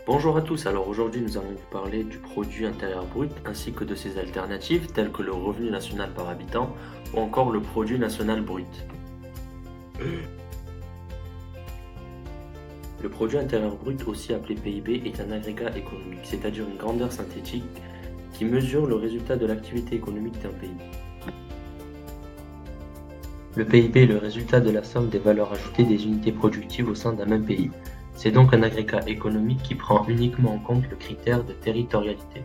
Bonjour à tous, alors aujourd'hui nous allons vous parler du produit intérieur brut ainsi que de ses alternatives telles que le revenu national par habitant ou encore le produit national brut. Le produit intérieur brut, aussi appelé PIB, est un agrégat économique, c'est-à-dire une grandeur synthétique qui mesure le résultat de l'activité économique d'un pays. Le PIB est le résultat de la somme des valeurs ajoutées des unités productives au sein d'un même pays. C'est donc un agrégat économique qui prend uniquement en compte le critère de territorialité.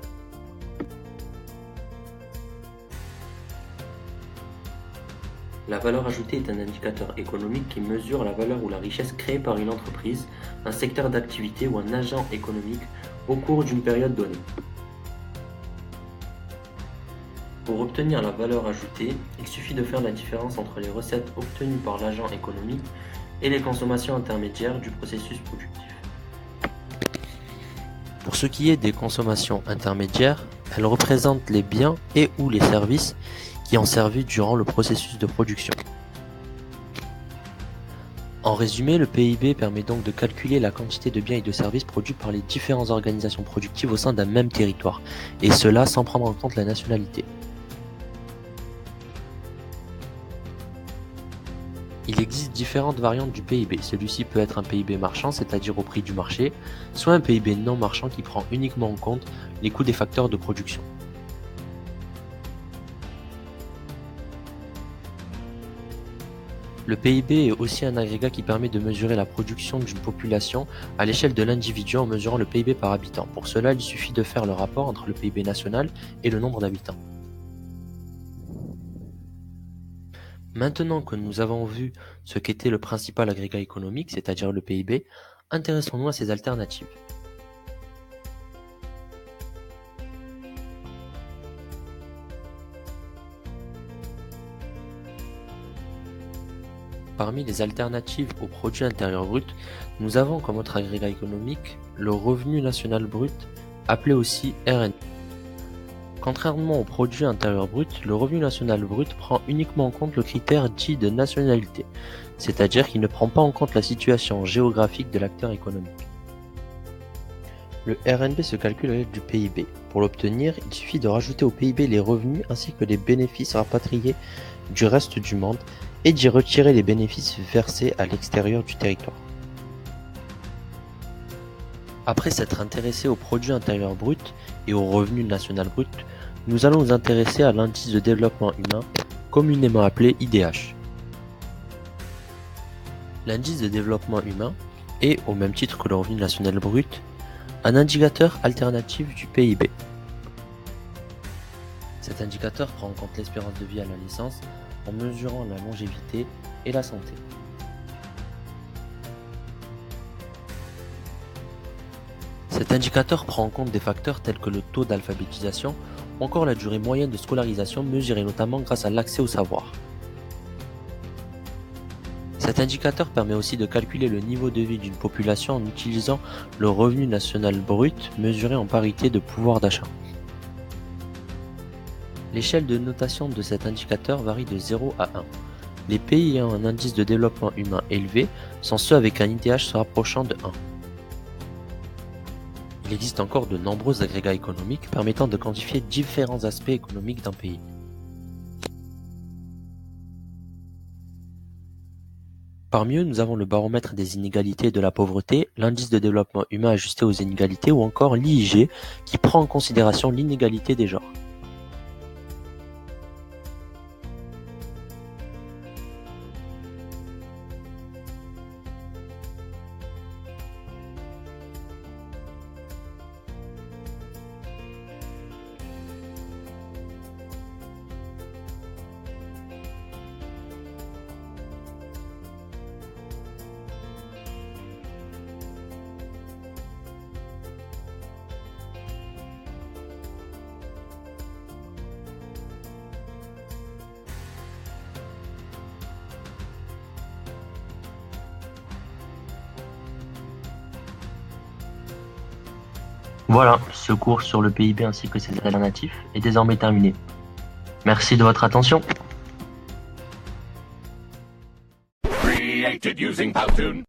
La valeur ajoutée est un indicateur économique qui mesure la valeur ou la richesse créée par une entreprise, un secteur d'activité ou un agent économique au cours d'une période donnée. Pour obtenir la valeur ajoutée, il suffit de faire la différence entre les recettes obtenues par l'agent économique et les consommations intermédiaires du processus productif. Pour ce qui est des consommations intermédiaires, elles représentent les biens et ou les services qui ont servi durant le processus de production. En résumé, le PIB permet donc de calculer la quantité de biens et de services produits par les différentes organisations productives au sein d'un même territoire, et cela sans prendre en compte la nationalité. Il existe différentes variantes du PIB. Celui-ci peut être un PIB marchand, c'est-à-dire au prix du marché, soit un PIB non marchand qui prend uniquement en compte les coûts des facteurs de production. Le PIB est aussi un agrégat qui permet de mesurer la production d'une population à l'échelle de l'individu en mesurant le PIB par habitant. Pour cela, il suffit de faire le rapport entre le PIB national et le nombre d'habitants. Maintenant que nous avons vu ce qu'était le principal agrégat économique, c'est-à-dire le PIB, intéressons-nous à ses alternatives. Parmi les alternatives au produit intérieur brut, nous avons comme autre agrégat économique le revenu national brut, appelé aussi RNB. Contrairement au produit intérieur brut, le revenu national brut prend uniquement en compte le critère dit de nationalité, c'est-à-dire qu'il ne prend pas en compte la situation géographique de l'acteur économique. Le RNB se calcule à l'aide du PIB. Pour l'obtenir, il suffit de rajouter au PIB les revenus ainsi que les bénéfices rapatriés du reste du monde et d'y retirer les bénéfices versés à l'extérieur du territoire. Après s'être intéressé au produit intérieur brut et au revenu national brut, nous allons nous intéresser à l'indice de développement humain, communément appelé IDH. L'indice de développement humain est, au même titre que le revenu national brut, un indicateur alternatif du PIB. Cet indicateur prend en compte l'espérance de vie à la naissance en mesurant la longévité et la santé. Cet indicateur prend en compte des facteurs tels que le taux d'alphabétisation ou encore la durée moyenne de scolarisation mesurée notamment grâce à l'accès au savoir. Cet indicateur permet aussi de calculer le niveau de vie d'une population en utilisant le revenu national brut mesuré en parité de pouvoir d'achat. L'échelle de notation de cet indicateur varie de 0 à 1. Les pays ayant un indice de développement humain élevé sont ceux avec un IDH se rapprochant de 1. Il existe encore de nombreux agrégats économiques permettant de quantifier différents aspects économiques d'un pays. Parmi eux, nous avons le baromètre des inégalités et de la pauvreté, l'indice de développement humain ajusté aux inégalités ou encore l'IIG qui prend en considération l'inégalité des genres. Voilà, ce cours sur le PIB ainsi que ses alternatifs est désormais terminé. Merci de votre attention. Created using Powtoon.